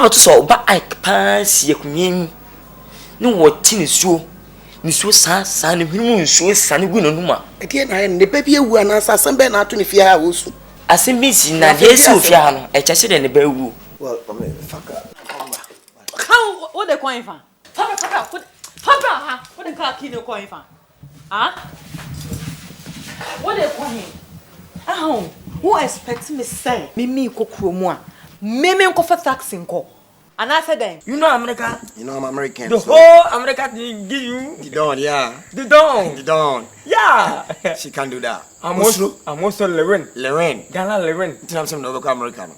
Come to so ba I pass ye kunim. No what tin so. Ni so sa ni hunu so sa ni gu no numa. Eke na ne baby ewu anasa sembe na ato ne fie ha wo su. Asem bi si na de si ofia no. E chese de ne ba wu. Well, fuck up. How what the coin fan? Papa, ha. What the car key no coin fan? Huh? What the coin? Oh, who expects me say? Me kokro mo a. Me nko for tax nko. And I said then, You know America? You know I'm American. The so. whole America give you The Don, yeah. the don. The Don. Yeah. She can do that. I'm also Lorraine. Ghana Lorraine. I'm some no American.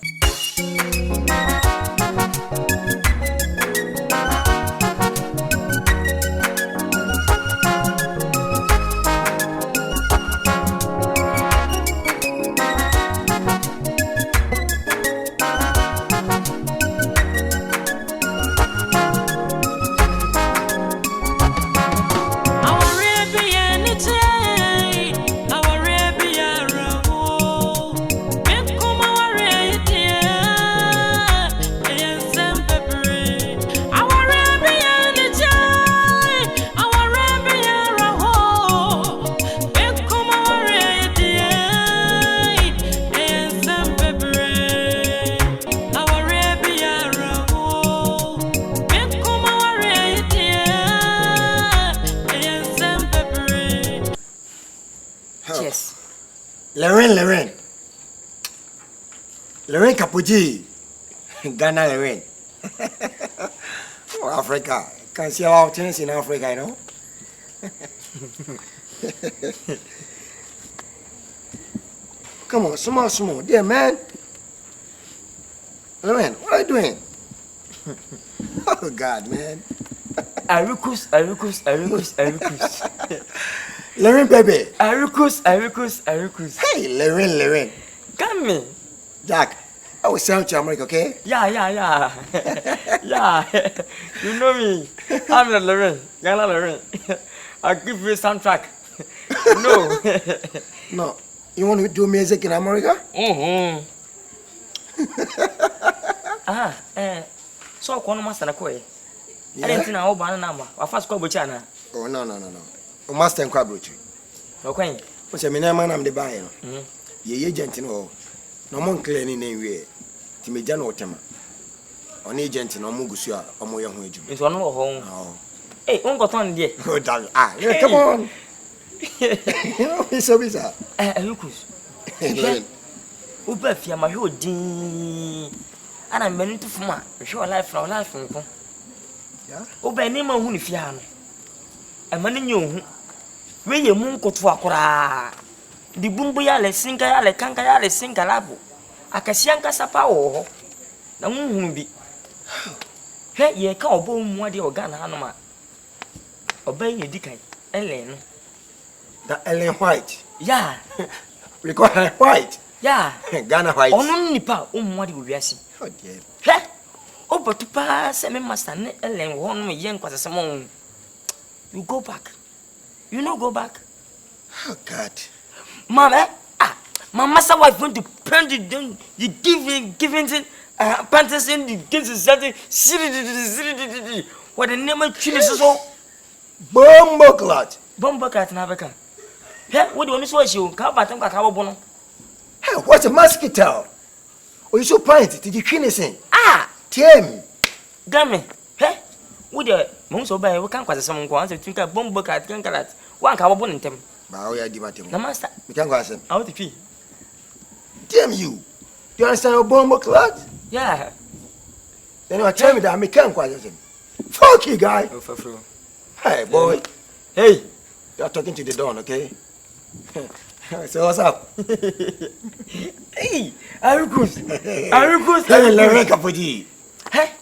Lorraine Kapuji. Ghana Lorraine. Oh, Africa. Can see our things in Africa, you know. Come on, small. Dear man. Lorraine, what are you doing? Oh, God, man. Arikus. Lorraine, baby. Arikus. Hey, Lorraine. Come me. Jack, I will send to America, okay? Yeah. Yeah. You know me. I'm the Lorraine. Ghana Lorraine. I'll give you a soundtrack. No. You want to do music in America? So kono master na koe. I didn't know how banana number. I first call Buchana. Oh, no. O master and quabruchi. No coin. What's a man am the buyer? Ye agent in all. No one cleaning anywhere. Timejano Tema. On agent in Omugusua, or more young age. It's one more home. Oh. Hey, Uncle Ton, dear. Oh, darling. Yeah, come on. It's so bizarre. Lucas. Ubefia, my whole dean. And I'm meant to form show life from life. Yeah. Obey name of Hunifiano. A man in you. When you moon could walk. The Bumbuya, Sinkayale, Kankayale, Sinkalabo. Akasianka Sapao. The moon be. Hey, ye can't boom what your gun, Hanoma. Obey your dickay, Ellen. The Ellen White. Yeah. We call her White. Yeah. Ghana White. Only pa, what you be asking. Oh, dear. Hey! Oh, but to pass, and master Ellen, one me young was a samon. You go back. You know, go back. Oh, God. Mama, my master wife went to print it down. You give it, pantas in the gives something. What the name of Chile is so Bomboclat. Bomboclat in Africa. Hey, what do you want to you? Come back and bono. Hey, what's a mosquito? Oh, you so pint, did you finish it? Tim. Gammy, hey, would you? Most obey, we can't quite some ones to think a bomboclat can cut one carbon in them. How are you, Dimatim? No, master. We can't go as out the fee. Damn you. You understand a bomboclat? Yeah. Then you tell me that I can't quite as him. Fuck you, guy. Hey, boy. Hey, you're talking to the Don, okay? So what's up? Hey, Arikus. Hey, Lorraine Kapuji. Hey,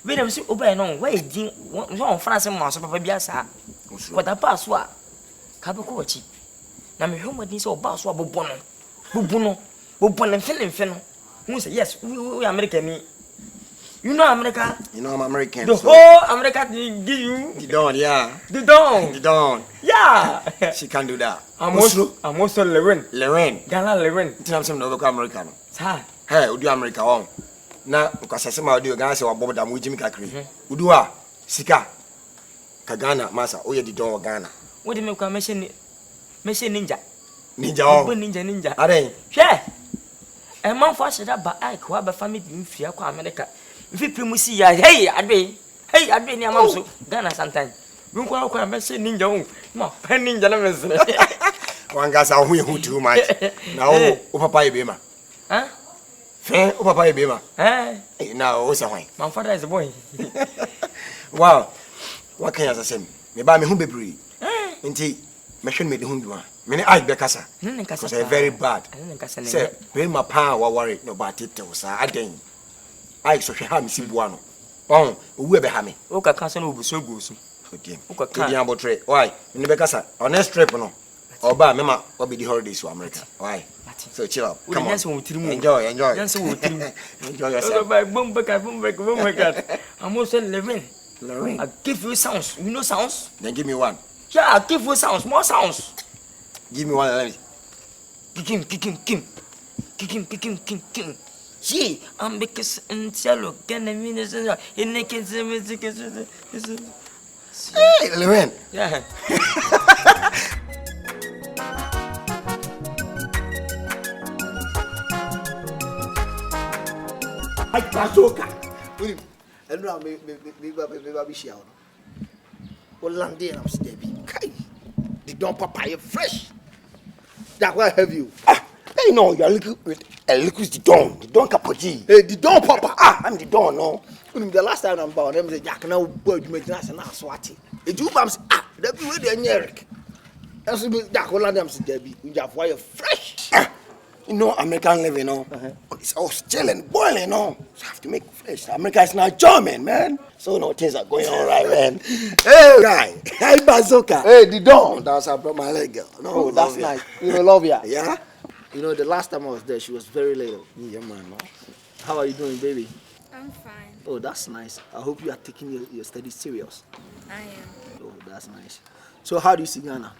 wait a minute. Obey no. Wait, one France and Mouse, Papa Biasa. What a password. Kabukochi. Now, my home with this old boss, Bubono, and Fennel. Who say yes, we American. You know America? You know I'm American. The whole America give you the Don, yeah. The Don. Yeah. She can do that. I'm also Lorraine. Ghana Lorraine. I'm some American. Sir. Hey, do America on? na nkasasema audio Ghana se wabɔ da mo jimi kakri uduwa sika ka Ghana masa oye di don Ghana wo de me kwa me ninja o ninja aren hwe e man fo asheda ba ai kwa ba family mfia kwa America mfi primu si ya hey adwe ni amam so Ghana sometime we kwa me se ninja o ma pen ninja na me se wangasa ho ye too much na o papa ye be ma Fe o papa ebema. Na o se hwan. My father is a boy. Wow. What can you say? Me ba me hu bebre. Nti me hwe me de hu duwa. Me ne ai be kasa. Because I very bad. Say me ma pa wa worry no ba tete o sa aden. Ai so hwe ha me si bua no. Owu e be ha me. O ka kasa no obuso gusu. Okay. O ka ka. Di abotre. Why? Me ne be kasa. On next trip no. Oba me ma obi di holidays to America. Why? So chill out. Come on. Enjoy. Enjoy yourself. Boom back. I'm also living. I give you sounds. You know sounds? Then give me one. Yeah, I give you sounds. More sounds. Give me one. Let me. Kick him. See, I'm because in cello. Can I mean it? In the kids, hey, Levin. Yeah. I bazoka. And now maybe she out. Well, Landy and I'm steady. The don papa, you're fresh. That will have you. They know you're looking with a liquid the don capochi. Hey, the don papa. I'm the don, no. The last time I'm about them, the Jack now bird make us and swati. A two bumps, that be with the Eric. As we Jack will land them, Debbie. We have wire fresh. You know, American living, you know. It's all still and boiling, you know. So I have to make fresh. America is not German, man. So, no, things are going on right, man. Hey, guy. Hey, bazooka. Hey, the don. That's how I brought my leg, girl. No, oh, that's nice. You love ya. Yeah? You know, the last time I was there, she was very little. Yeah, man. No. How are you doing, baby? I'm fine. Oh, that's nice. I hope you are taking your studies serious. I am. Oh, that's nice. So, how do you see Ghana?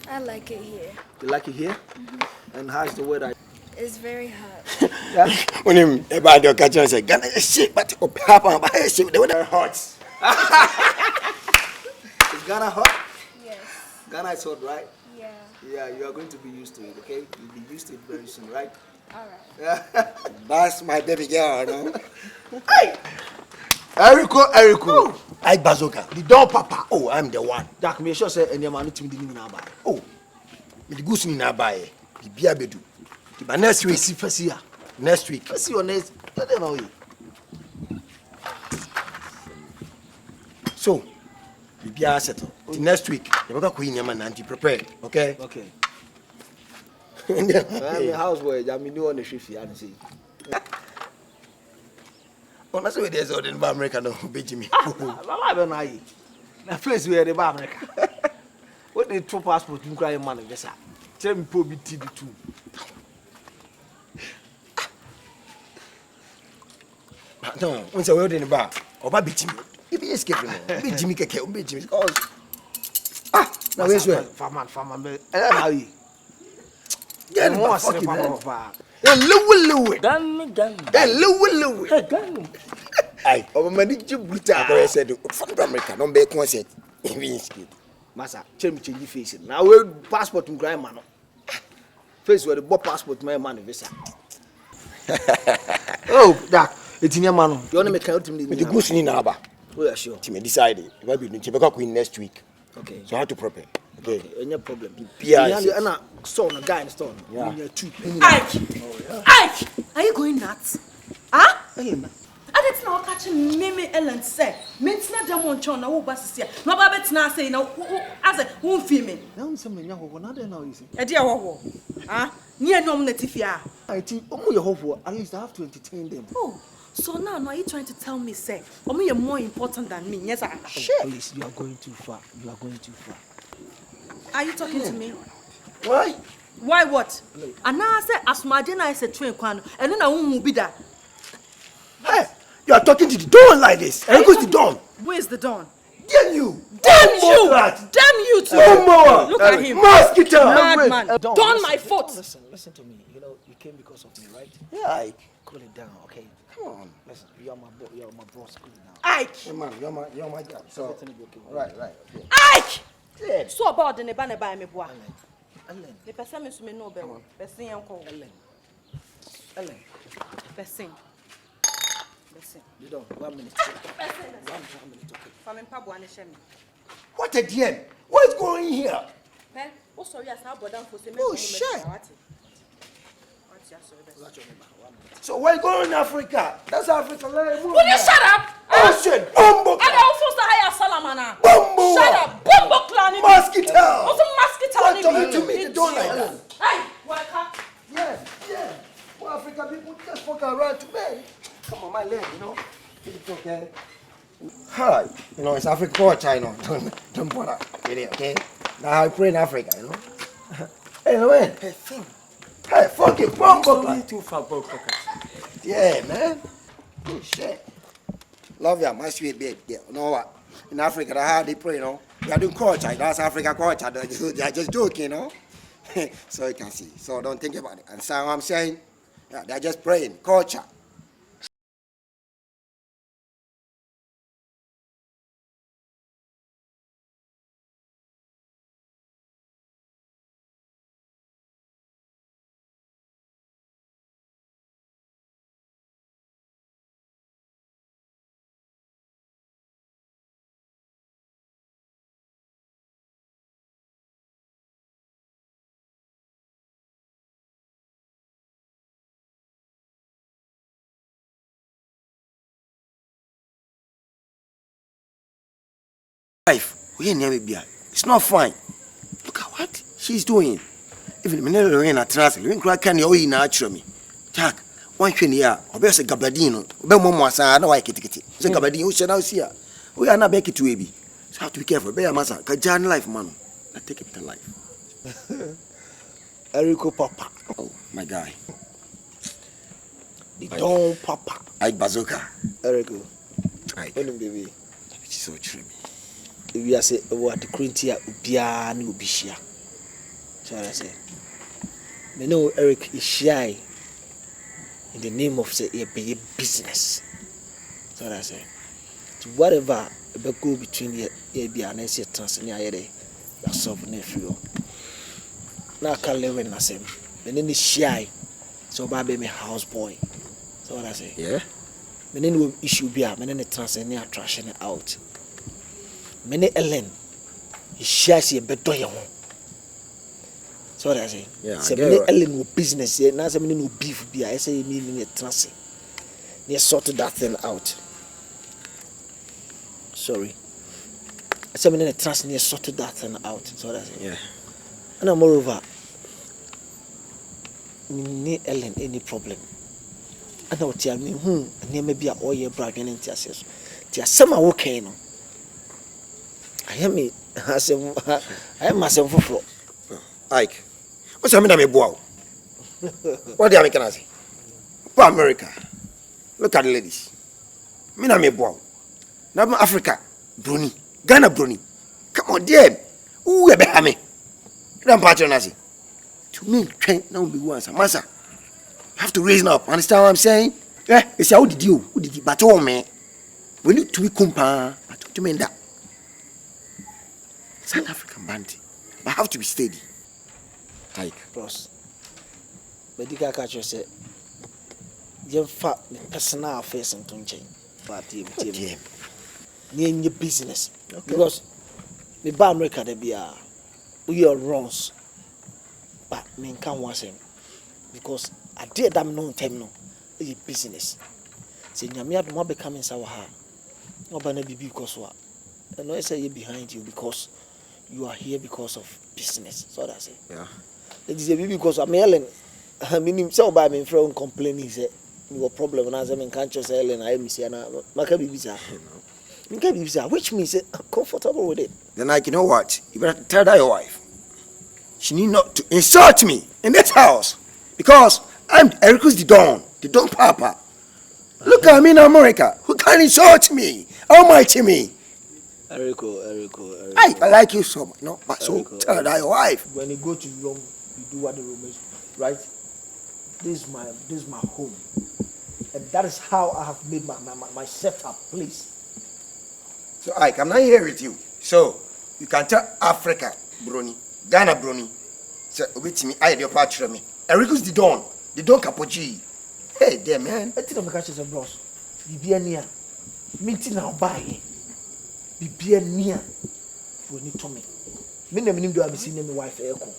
I like it here. You like it here? And how's the weather? It's very hot. Yeah? When him about your catcher and say, Ghana is shit, but the weather hot. Is Ghana hot? Yes. Ghana is hot, right? Yeah. Yeah, you are going to be used to it, okay? You'll be used to it very soon, right? Alright. That's my baby girl, no? Hey! Erico. I bazooka. The dog papa. Oh, I'm the one. Jack, me sure say any man to me didn't buy. Oh, me the goose ni na buy. The beer bedu. But next week, first year. Next week. First year next. I don't know you. So, the beer settle. The next week, you go queen man and prepare. Okay. Okay. I'm a houseboy. I mean, you want to shift here and see. Oh, that's why there's all in America no beji me. I don't know. Na place where the America. What the true passport you cry man visa. Tell me po bi TD too. No, once I went in the bar. Oba beji me. If you escape no. Beji me keke, beji me. Now where's where? Farman. How you? Yeah, no more fucking man. Louis. Gun. Hey, Louis. Hey, gun. Aye. Oh, man, did you brutal? I said, fuck America, don't be concert. Massa, change face. Now we passport to grind man. Face where the boy passport my man visa. Oh, that it's in your man. You want to make out to me the goose in Aba. We are sure. Team decided. We will be in Chibaka Queen next week. Okay. So how to prepare? Okay. No problem. Yeah. And I saw a guy in the store. Yeah. Ike! Are you going nuts? Huh? Hey, I didn't know catching Mimi Ellen said. Means not them on Chon, no bus here. No babbits now say no, as a whom female. Now, some young one, I don't know. A dear war. Ah, near nominatifia. I think only your hope for at least I have to entertain them. Oh, so now are you trying to tell me, say, you're more important than me? Yes, I Shit. Please, you are going too far. Are you talking to me? Why? Why what? And now I say, as my dinner is a train, and then I won't be there. Hey, you are talking to the dawn like this. And who's the dawn? Where's the dawn? Damn you! Damn you! Damn you too! More! Look at him! Mosquito! Madman! Don my foot! Listen to me. You know, you came because of me, right? Yeah, Cool it down, okay? Come on. Listen, you're my boss. Cool it down. Ike. Hey, man, you're my guy. So, Everything will be okay. right. Okay. Ike. Yeah. So about the neba buy me boy. Ellen. The person me sume no be. Person yanko. Ellen. Person. You don't. 1 minute. Person. 1 minute, okay? From Pabo and Shemi. What a DM. What is going here? Eh? Oh sorry, as how bodan for say me. Oh, shit. What's your sorry? That's your number. 1 minute. So we're going to Africa. That's Africa. Will you shut up? Oh shit! Bumbo! I also say hire Salamana. Bumbo! Shut up! Bumbo clan. Mosquito! Also mosquito. What talking to me? They don't like that. Hey, welcome. Yeah. Well, African people just fuck around to bed. Come on, my leg, you know. It's okay. Hi. You know, it's Africa culture, you know. Don't bother. Really, okay? Now I pray in Africa, you know. Hey, man. Hey, thing. Hey, fuck it. Bumbo! Only too far, bro. Yeah, man. Oh, shit. Love ya, my sweet babe. Yeah, you know what? In Africa, that's how they pray, you know. They are doing culture. That's African culture. They are just joking, you know. So you can see. So don't think about it. And so I'm saying, yeah, they're just praying. Culture. Wife, it's not fine. Look at what she's doing. Even the minute in a trust, you crack can you in natural me. Jack, one thing here, or say Gabadino, Belmont, I know I get it. Say Gabadino, shall I see her? We are not back to baby. So have to be careful. Bear massa, Kajan life, man. I take it to life. Erico Papa. Oh, my guy. The Don Papa. I bazooka. Erico. Right. Baby. It's so true. We are say what the Quintia Ubiani Ubishia. So I say, me know Eric is shy in the name of say a business. So I say, to whatever go between the ABA and SC Tanzania, you solve nephew. Now I can't live in the same. Me name is shy, so baby me houseboy. So what I say, Yeah. Me name issue be me name Tanzania trashing it out. Many Ellen, he shares a better young. So what I say, Yeah, so I get many it. Ellen will business here. Now, some no beef be. I say, me in a trance. They sorted that thing out. Sorry. I said, me in a trance. They sorted that thing out. So what I say, Yeah. and moreover, me Ellen any problem. And I will tell me, and maybe all your brother and tiases. Tia summer okay no. I am me. I am myself for. Ike, what's your name? What do you can say? For America, look at the ladies. Me na me bow. Now Africa, Bruni, Ghana Bruni. Come on, dear. Who you be me? Don't patronize. To me, train now be once. Massa, you have to raise up. Understand what I'm saying? Yeah, it's how did you? Who did you? But oh man, we need to be compa. But to me that South African bandit. I have to be steady. Ike. Plus, medical catcher said, you fat personal affairs and tunching. But Damn. near your business. Because the bar America, they be we are wrongs. But me can't watch him. Because I did that no time no. It's business. Say, Yamia do not become in Sawaha. No, but maybe because what? And I say you behind you because you are here because of business. So that's it. Yeah. It is a baby because I'm Ellen. I mean, himself by me from complaining. Say, you got problem. And as I'm in country, Ellen, I am saying, which means I'm comfortable with it. Then, like, you know what? You better tell that your wife. She need not to insult me in this house because I'm Ericus the Don Papa. Look at me in America. Who can insult me? Almighty me. Erico. I like you so much, no? But so Erico, tell that your wife. When you go to Rome, you do what the Romans, right? This is my home. And that is how I have made my setup, please. So Ike, I'm not here with you. So you can tell Africa, Brony, Ghana Brony. So wait me, I the part me. Ericus the Don Capochi. Hey there man. I think I'm catching some bros. Be near. Meeting now buy. Be near. For need to me. Many of them do have seen my wife echo.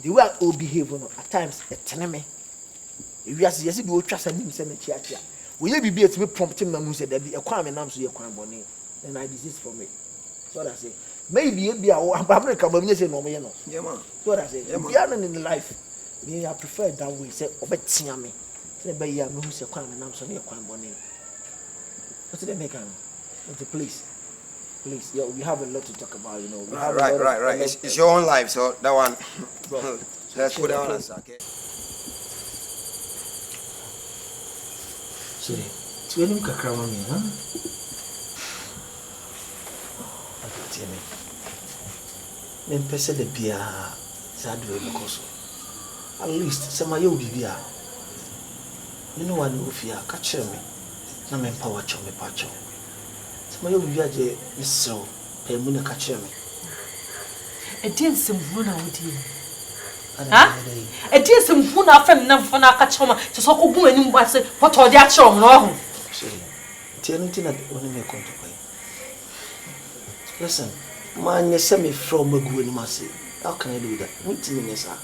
The way I all behave at times a me. If you ask yes, you trust and send a chia. Will you be able to prompt him and say there be a crime and I'm so your crime bonnet? Then I desist from it. So what I say. Maybe it be our America, but you say no, you know. Yeah, man. So what I say. If you are in the life, me I prefer that way. Say, obey me. Say, by you, who say crime and I'm so your crime bonnet. What's the make? Please. Please, yeah, we have a lot to talk about, you know. We have Right. It's your own life, so that one. Let's put that on us, okay? So, it's when you can me, huh? Okay, me. Then, person the beer, Zadway, because at least some of you be beer. You know what, if you catch me, no man power chum me patch. My old is so, pay Muna catch me. A dear some Muna with you. A dear some Muna from Namfana Catchoma to so good and was it, what all that show wrong. Tell anything that only may come to play. Listen, man, you send me from a good massy. How can I do that? What do you mean, sir?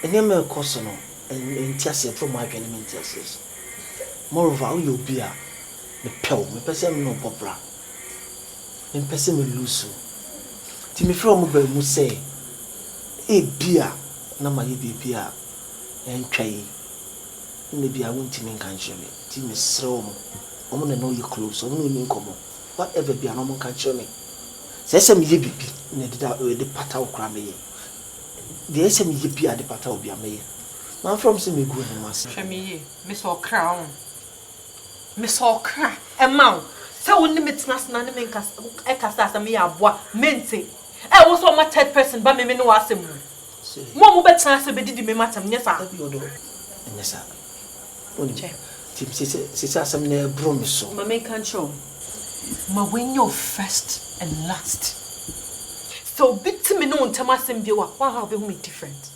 And you may a cosono and Tiasia from my enemy Tiasis. Moreover, you'll be a. Me pɛw me pɛsɛ me no bɔbra me pɛsɛ me lusu ti me frɛ mo ba mu sɛ e bia na ma ye bibia entwa yi ne bia wonti me kan kyerɛ me ti me srɛ mo na no ye close omo no ni nkomo whatever bia no mo kan kyerɛ me sɛ me ye bibi na de pata okra me ye de sɛ me ye bia de pata obia me ye man from say me go ni ma se hwɛ me ye me so crown Miss Okra, a mount. So when the mitnas na me cast me aboa, mente. I was on my third person, but me no ask him. More better to be did me matter, yes, I have your door. Yes, sir. Only Tim says some near broom so. My main control. My win your first and last. So big to me no Thomas and viewer, why have you made different?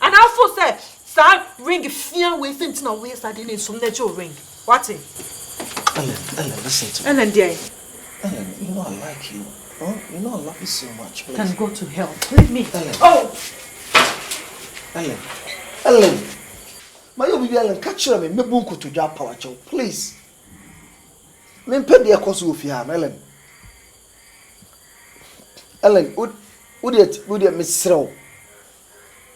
And I also say, sir, ring fear with into no ways I didn't some natural ring. What's it? Ellen, listen to me. Ellen, dear. Ellen, you know I like you. Huh? You know I love you so much. Please. Can go to hell. Leave me. Ellen. Oh! Ellen. My baby Ellen, catch me. Me bunko to job power chow. Please. Me pay the cost of your Ellen. Ellen, would you miss throw?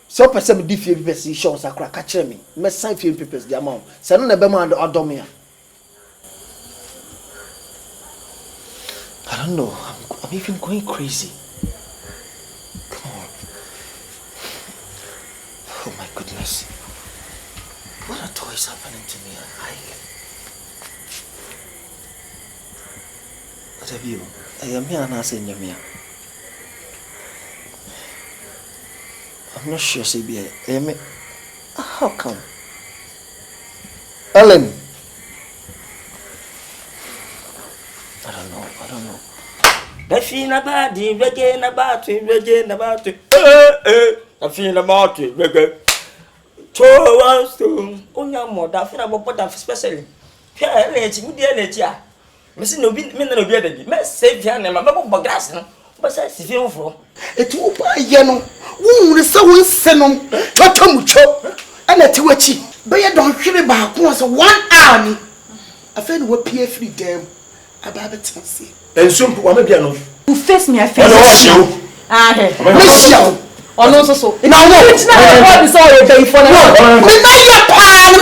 So person me diffie papers show us akra catch me. Me sign few papers the amount. Say no na be man odomia. I don't know. I'm even going crazy. Come on. Oh my goodness. What a toy is happening to me? What have you? I am here and I say Nyamia. I'm not sure, CBA. How come? Ellen. I don't know. Bafina badi, reggae na batu. Bafina batu, reggae. 2 1 2. Onya mo da fina bo pota especially. Pia elechi, mi di elechi a. Me si no bi me na no bi adabi. Me save ya na ma bo grass no. Ba say si fi mfro. Etu oba ye no. Wo ne se won se no. Twatwamucho. Ana ti wachi. Be ye don hwere ba ko so 1 hour ni. Afa ni wa pie free dem. About it, and soon, what may be no. You face me, I face you. Ah, hey. Or no, so. Now, it's not a is all a day for the watch. I am